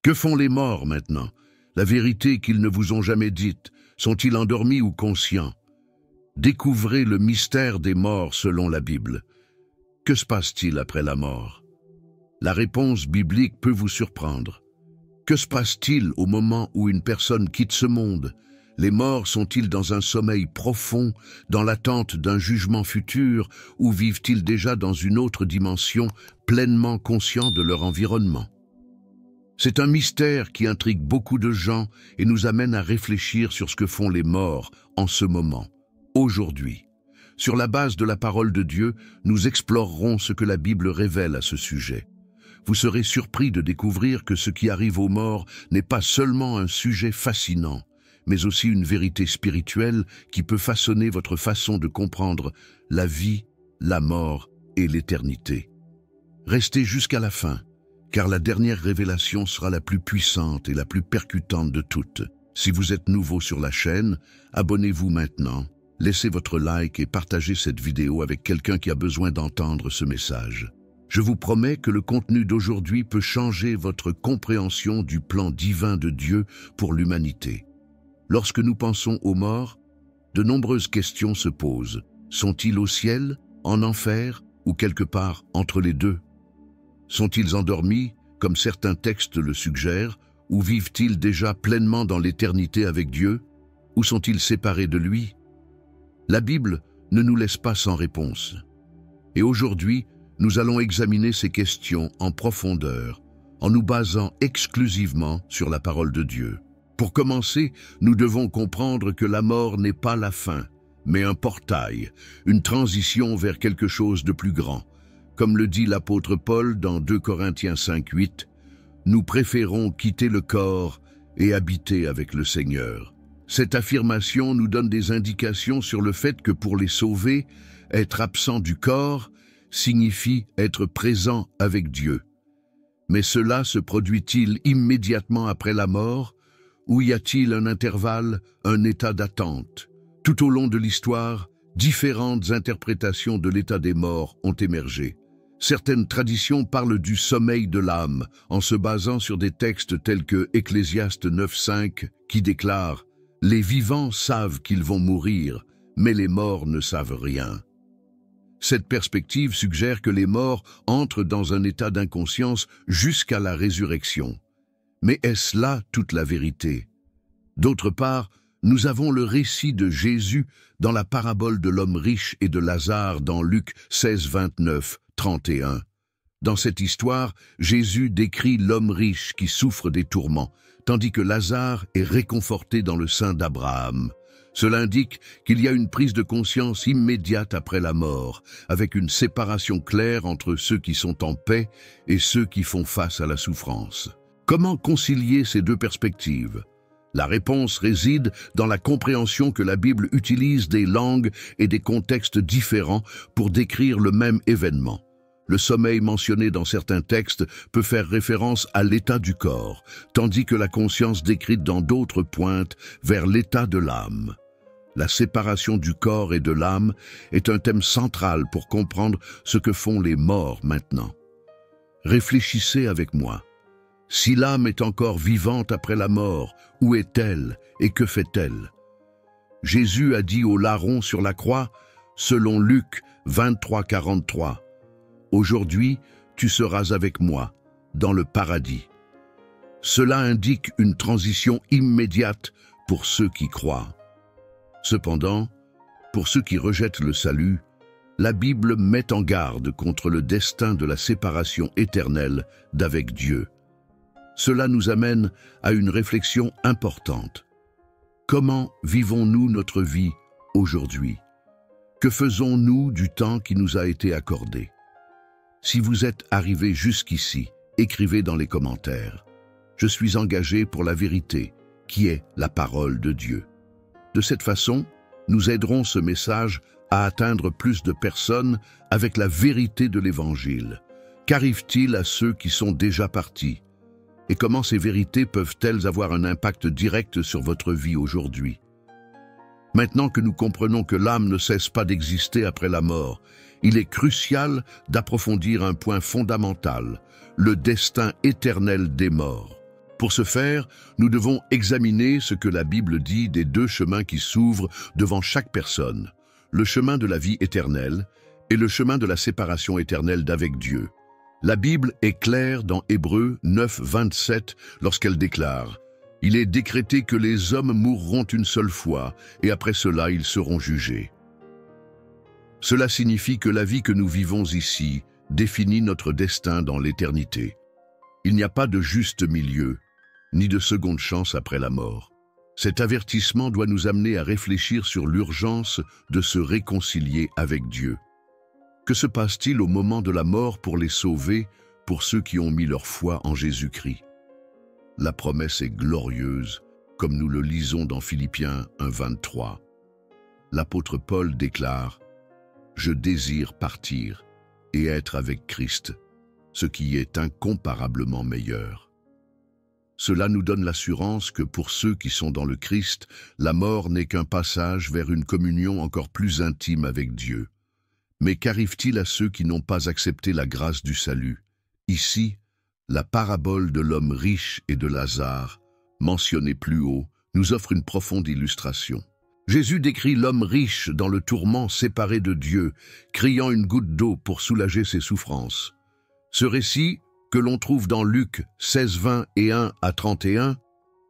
Que font les morts maintenant? La vérité qu'ils ne vous ont jamais dite, sont-ils endormis ou conscients? Découvrez le mystère des morts selon la Bible. Que se passe-t-il après la mort? La réponse biblique peut vous surprendre. Que se passe-t-il au moment où une personne quitte ce monde? Les morts sont-ils dans un sommeil profond, dans l'attente d'un jugement futur, ou vivent-ils déjà dans une autre dimension, pleinement conscients de leur environnement? C'est un mystère qui intrigue beaucoup de gens et nous amène à réfléchir sur ce que font les morts en ce moment, aujourd'hui. Sur la base de la parole de Dieu, nous explorerons ce que la Bible révèle à ce sujet. Vous serez surpris de découvrir que ce qui arrive aux morts n'est pas seulement un sujet fascinant, mais aussi une vérité spirituelle qui peut façonner votre façon de comprendre la vie, la mort et l'éternité. Restez jusqu'à la fin, car la dernière révélation sera la plus puissante et la plus percutante de toutes. Si vous êtes nouveau sur la chaîne, abonnez-vous maintenant, laissez votre like et partagez cette vidéo avec quelqu'un qui a besoin d'entendre ce message. Je vous promets que le contenu d'aujourd'hui peut changer votre compréhension du plan divin de Dieu pour l'humanité. Lorsque nous pensons aux morts, de nombreuses questions se posent. Sont-ils au ciel, en enfer ou quelque part entre les deux? Sont-ils endormis, comme certains textes le suggèrent, ou vivent-ils déjà pleinement dans l'éternité avec Dieu? Ou sont-ils séparés de lui? La Bible ne nous laisse pas sans réponse. Et aujourd'hui, nous allons examiner ces questions en profondeur, en nous basant exclusivement sur la parole de Dieu. Pour commencer, nous devons comprendre que la mort n'est pas la fin, mais un portail, une transition vers quelque chose de plus grand. Comme le dit l'apôtre Paul dans 2 Corinthiens 5:8, « Nous préférons quitter le corps et habiter avec le Seigneur ». Cette affirmation nous donne des indications sur le fait que pour les sauvés, être absent du corps signifie être présent avec Dieu. Mais cela se produit-il immédiatement après la mort, ou y a-t-il un intervalle, un état d'attente? Tout au long de l'histoire, différentes interprétations de l'état des morts ont émergé. Certaines traditions parlent du sommeil de l'âme, en se basant sur des textes tels que Ecclésiaste 9:5, qui déclare « Les vivants savent qu'ils vont mourir, mais les morts ne savent rien ». Cette perspective suggère que les morts entrent dans un état d'inconscience jusqu'à la résurrection. Mais est-ce là toute la vérité? D'autre part, nous avons le récit de Jésus dans la parabole de l'homme riche et de Lazare dans Luc 16:29-31. Dans cette histoire, Jésus décrit l'homme riche qui souffre des tourments, tandis que Lazare est réconforté dans le sein d'Abraham. Cela indique qu'il y a une prise de conscience immédiate après la mort, avec une séparation claire entre ceux qui sont en paix et ceux qui font face à la souffrance. Comment concilier ces deux perspectives? La réponse réside dans la compréhension que la Bible utilise des langues et des contextes différents pour décrire le même événement. Le sommeil mentionné dans certains textes peut faire référence à l'état du corps, tandis que la conscience décrite dans d'autres pointe vers l'état de l'âme. La séparation du corps et de l'âme est un thème central pour comprendre ce que font les morts maintenant. Réfléchissez avec moi. Si l'âme est encore vivante après la mort, où est-elle et que fait-elle? Jésus a dit au larron sur la croix, selon Luc 23:43, « Aujourd'hui, tu seras avec moi dans le paradis ». Cela indique une transition immédiate pour ceux qui croient. Cependant, pour ceux qui rejettent le salut, la Bible met en garde contre le destin de la séparation éternelle d'avec Dieu. Cela nous amène à une réflexion importante. Comment vivons-nous notre vie aujourd'hui? Que faisons-nous du temps qui nous a été accordé? Si vous êtes arrivé jusqu'ici, écrivez dans les commentaires. Je suis engagé pour la vérité, qui est la parole de Dieu. De cette façon, nous aiderons ce message à atteindre plus de personnes avec la vérité de l'Évangile. Qu'arrive-t-il à ceux qui sont déjà partis? Et comment ces vérités peuvent-elles avoir un impact direct sur votre vie aujourd'hui? Maintenant que nous comprenons que l'âme ne cesse pas d'exister après la mort, il est crucial d'approfondir un point fondamental, le destin éternel des morts. Pour ce faire, nous devons examiner ce que la Bible dit des deux chemins qui s'ouvrent devant chaque personne, le chemin de la vie éternelle et le chemin de la séparation éternelle d'avec Dieu. La Bible est claire dans Hébreux 9, 27 lorsqu'elle déclare « Il est décrété que les hommes mourront une seule fois, et après cela ils seront jugés. » Cela signifie que la vie que nous vivons ici définit notre destin dans l'éternité. Il n'y a pas de juste milieu, ni de seconde chance après la mort. Cet avertissement doit nous amener à réfléchir sur l'urgence de se réconcilier avec Dieu. Que se passe-t-il au moment de la mort pour les sauver, pour ceux qui ont mis leur foi en Jésus-Christ? La promesse est glorieuse, comme nous le lisons dans Philippiens 1, 23. L'apôtre Paul déclare « Je désire partir et être avec Christ, ce qui est incomparablement meilleur. » Cela nous donne l'assurance que pour ceux qui sont dans le Christ, la mort n'est qu'un passage vers une communion encore plus intime avec Dieu. Mais qu'arrive-t-il à ceux qui n'ont pas accepté la grâce du salut? Ici, la parabole de l'homme riche et de Lazare, mentionnée plus haut, nous offre une profonde illustration. Jésus décrit l'homme riche dans le tourment séparé de Dieu, criant une goutte d'eau pour soulager ses souffrances. Ce récit, que l'on trouve dans Luc 16, 20 et 1 à 31,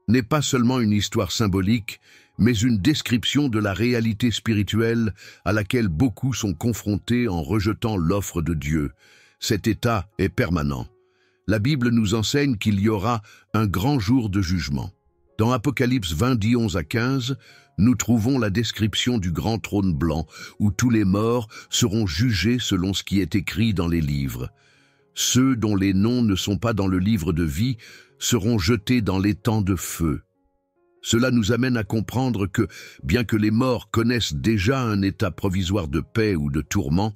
n'est pas seulement une histoire symbolique, mais une description de la réalité spirituelle à laquelle beaucoup sont confrontés en rejetant l'offre de Dieu. Cet état est permanent. La Bible nous enseigne qu'il y aura un grand jour de jugement. Dans Apocalypse 20, 10, 11 à 15, nous trouvons la description du grand trône blanc où tous les morts seront jugés selon ce qui est écrit dans les livres. Ceux dont les noms ne sont pas dans le livre de vie seront jetés dans l'étang de feu. Cela nous amène à comprendre que, bien que les morts connaissent déjà un état provisoire de paix ou de tourment,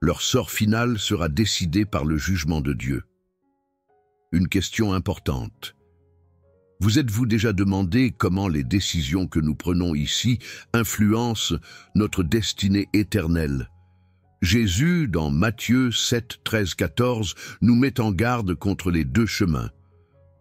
leur sort final sera décidé par le jugement de Dieu. Une question importante. Vous êtes-vous déjà demandé comment les décisions que nous prenons ici influencent notre destinée éternelle? Jésus, dans Matthieu 7, 13, 14, nous met en garde contre les deux chemins.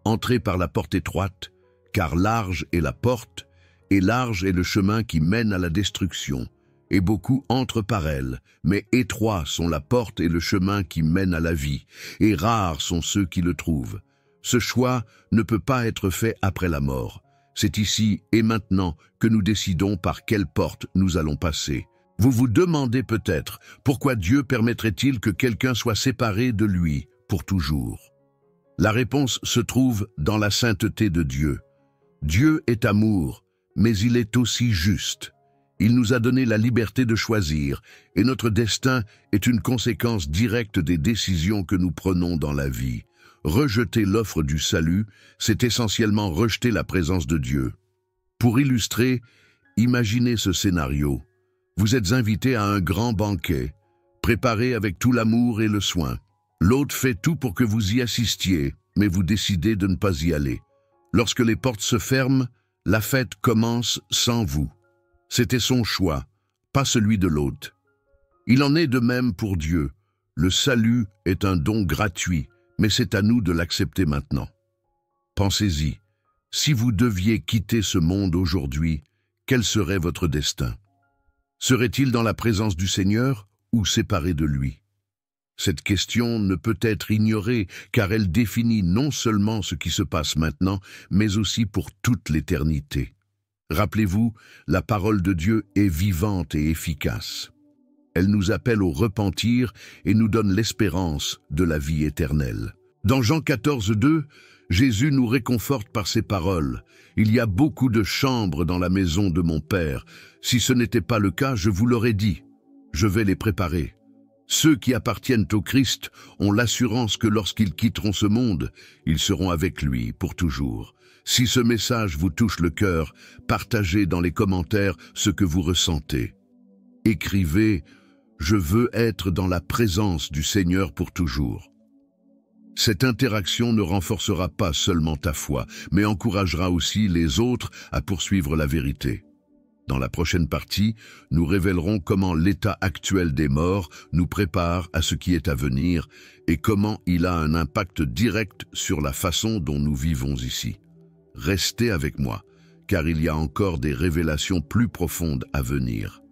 Entrez par la porte étroite, car large est la porte, et large est le chemin qui mène à la destruction, et beaucoup entrent par elle, mais étroits sont la porte et le chemin qui mène à la vie, et rares sont ceux qui le trouvent. Ce choix ne peut pas être fait après la mort. C'est ici et maintenant que nous décidons par quelle porte nous allons passer. Vous vous demandez peut-être pourquoi Dieu permettrait-il que quelqu'un soit séparé de lui pour toujours. La réponse se trouve dans la sainteté de Dieu. Dieu est amour, mais il est aussi juste. Il nous a donné la liberté de choisir, et notre destin est une conséquence directe des décisions que nous prenons dans la vie. Rejeter l'offre du salut, c'est essentiellement rejeter la présence de Dieu. Pour illustrer, imaginez ce scénario. Vous êtes invité à un grand banquet, préparé avec tout l'amour et le soin. L'hôte fait tout pour que vous y assistiez, mais vous décidez de ne pas y aller. Lorsque les portes se ferment, la fête commence sans vous. C'était son choix, pas celui de l'hôte. Il en est de même pour Dieu. Le salut est un don gratuit, mais c'est à nous de l'accepter maintenant. Pensez-y, si vous deviez quitter ce monde aujourd'hui, quel serait votre destin? Serait-il dans la présence du Seigneur ou séparé de lui? Cette question ne peut être ignorée car elle définit non seulement ce qui se passe maintenant, mais aussi pour toute l'éternité. Rappelez-vous, la parole de Dieu est vivante et efficace. Elle nous appelle au repentir et nous donne l'espérance de la vie éternelle. Dans Jean 14, 2, Jésus nous réconforte par ces paroles. « Il y a beaucoup de chambres dans la maison de mon Père. Si ce n'était pas le cas, je vous l'aurais dit. Je vais les préparer. » Ceux qui appartiennent au Christ ont l'assurance que lorsqu'ils quitteront ce monde, ils seront avec lui pour toujours. Si ce message vous touche le cœur, partagez dans les commentaires ce que vous ressentez. Écrivez « Je veux être dans la présence du Seigneur pour toujours ». Cette interaction ne renforcera pas seulement ta foi, mais encouragera aussi les autres à poursuivre la vérité. Dans la prochaine partie, nous révélerons comment l'état actuel des morts nous prépare à ce qui est à venir et comment il a un impact direct sur la façon dont nous vivons ici. Restez avec moi, car il y a encore des révélations plus profondes à venir.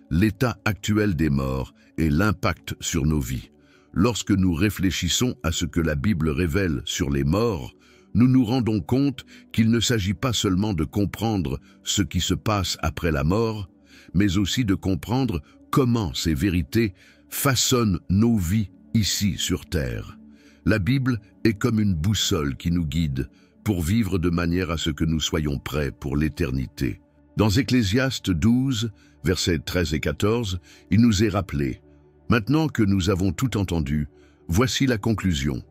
L'état actuel des morts et l'impact sur nos vies. Lorsque nous réfléchissons à ce que la Bible révèle sur les morts, nous nous rendons compte qu'il ne s'agit pas seulement de comprendre ce qui se passe après la mort, mais aussi de comprendre comment ces vérités façonnent nos vies ici sur terre. La Bible est comme une boussole qui nous guide pour vivre de manière à ce que nous soyons prêts pour l'éternité. Dans Ecclésiaste 12, versets 13 et 14, il nous est rappelé « Maintenant que nous avons tout entendu, voici la conclusion.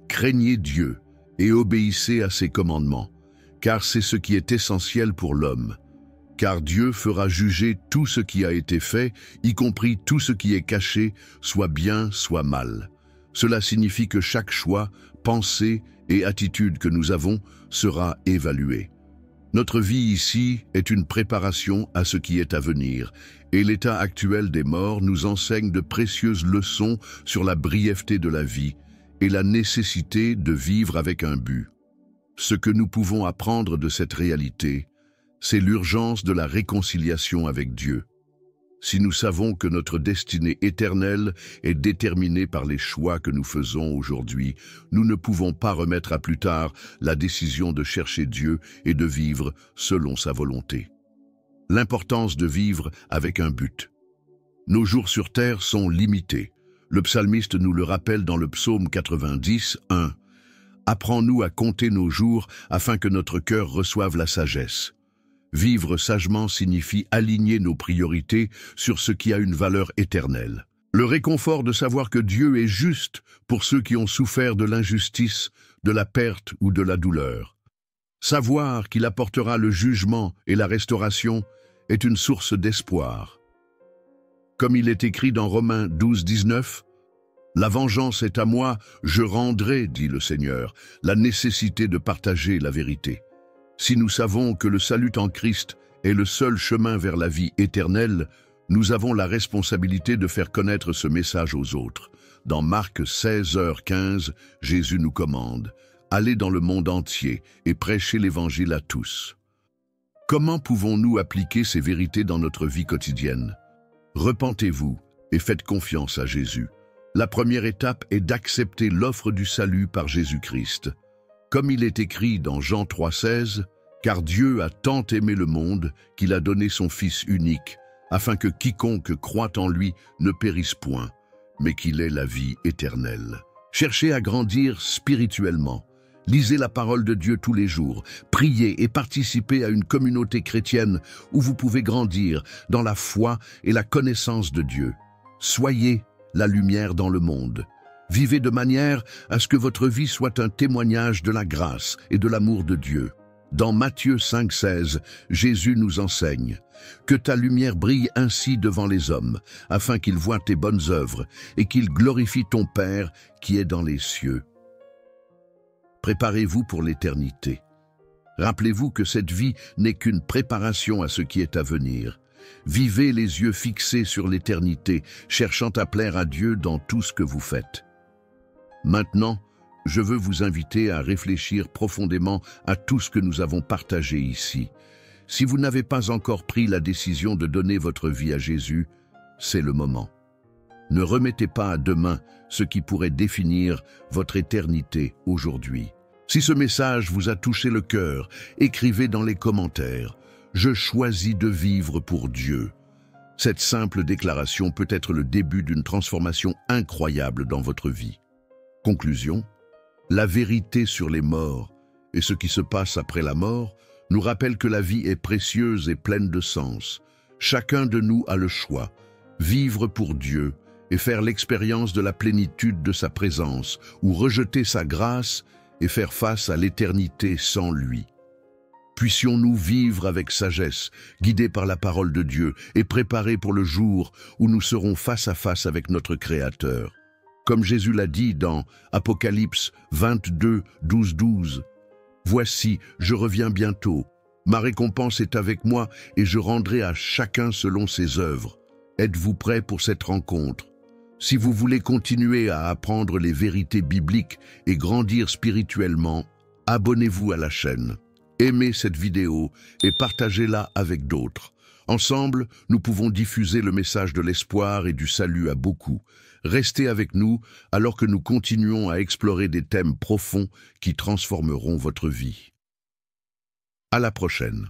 Craignez Dieu et obéissez à ses commandements, car c'est ce qui est essentiel pour l'homme. Car Dieu fera juger tout ce qui a été fait, y compris tout ce qui est caché, soit bien, soit mal. Cela signifie que chaque choix, pensée et attitude que nous avons sera évalué. Notre vie ici est une préparation à ce qui est à venir, et l'état actuel des morts nous enseigne de précieuses leçons sur la brièveté de la vie et la nécessité de vivre avec un but. Ce que nous pouvons apprendre de cette réalité, c'est l'urgence de la réconciliation avec Dieu. Si nous savons que notre destinée éternelle est déterminée par les choix que nous faisons aujourd'hui, nous ne pouvons pas remettre à plus tard la décision de chercher Dieu et de vivre selon sa volonté. L'importance de vivre avec un but. Nos jours sur terre sont limités. Le psalmiste nous le rappelle dans le psaume 90, 1. « Apprends-nous à compter nos jours afin que notre cœur reçoive la sagesse. » Vivre sagement signifie aligner nos priorités sur ce qui a une valeur éternelle. Le réconfort de savoir que Dieu est juste pour ceux qui ont souffert de l'injustice, de la perte ou de la douleur. Savoir qu'il apportera le jugement et la restauration est une source d'espoir. Comme il est écrit dans Romains 12, 19, « La vengeance est à moi, je rendrai, dit le Seigneur, la nécessité de partager la vérité. » Si nous savons que le salut en Christ est le seul chemin vers la vie éternelle, nous avons la responsabilité de faire connaître ce message aux autres. Dans Marc 16h15, Jésus nous commande « Allez dans le monde entier et prêchez l'Évangile à tous. » Comment pouvons-nous appliquer ces vérités dans notre vie quotidienne? Repentez-vous et faites confiance à Jésus. La première étape est d'accepter l'offre du salut par Jésus-Christ. Comme il est écrit dans Jean 3,16, « Car Dieu a tant aimé le monde qu'il a donné son Fils unique, afin que quiconque croit en lui ne périsse point, mais qu'il ait la vie éternelle. » Cherchez à grandir spirituellement. Lisez la parole de Dieu tous les jours. Priez et participez à une communauté chrétienne où vous pouvez grandir dans la foi et la connaissance de Dieu. Soyez la lumière dans le monde. Vivez de manière à ce que votre vie soit un témoignage de la grâce et de l'amour de Dieu. Dans Matthieu 5,16, Jésus nous enseigne « Que ta lumière brille ainsi devant les hommes, afin qu'ils voient tes bonnes œuvres et qu'ils glorifient ton Père qui est dans les cieux. » Préparez-vous pour l'éternité. Rappelez-vous que cette vie n'est qu'une préparation à ce qui est à venir. Vivez les yeux fixés sur l'éternité, cherchant à plaire à Dieu dans tout ce que vous faites. Maintenant, je veux vous inviter à réfléchir profondément à tout ce que nous avons partagé ici. Si vous n'avez pas encore pris la décision de donner votre vie à Jésus, c'est le moment. Ne remettez pas à demain ce qui pourrait définir votre éternité aujourd'hui. Si ce message vous a touché le cœur, écrivez dans les commentaires « Je choisis de vivre pour Dieu ». Cette simple déclaration peut être le début d'une transformation incroyable dans votre vie. Conclusion, la vérité sur les morts et ce qui se passe après la mort nous rappelle que la vie est précieuse et pleine de sens. Chacun de nous a le choix, vivre pour Dieu et faire l'expérience de la plénitude de sa présence, ou rejeter sa grâce et faire face à l'éternité sans lui. Puissions-nous vivre avec sagesse, guidés par la parole de Dieu et préparés pour le jour où nous serons face à face avec notre Créateur. Comme Jésus l'a dit dans Apocalypse 22, 12, 12, « Voici, je reviens bientôt, Ma récompense est avec moi et je rendrai à chacun selon ses œuvres. Êtes-vous prêts pour cette rencontre? Si vous voulez continuer à apprendre les vérités bibliques et grandir spirituellement, abonnez-vous à la chaîne. Aimez cette vidéo et partagez-la avec d'autres. Ensemble, nous pouvons diffuser le message de l'espoir et du salut à beaucoup. Restez avec nous alors que nous continuons à explorer des thèmes profonds qui transformeront votre vie. À la prochaine.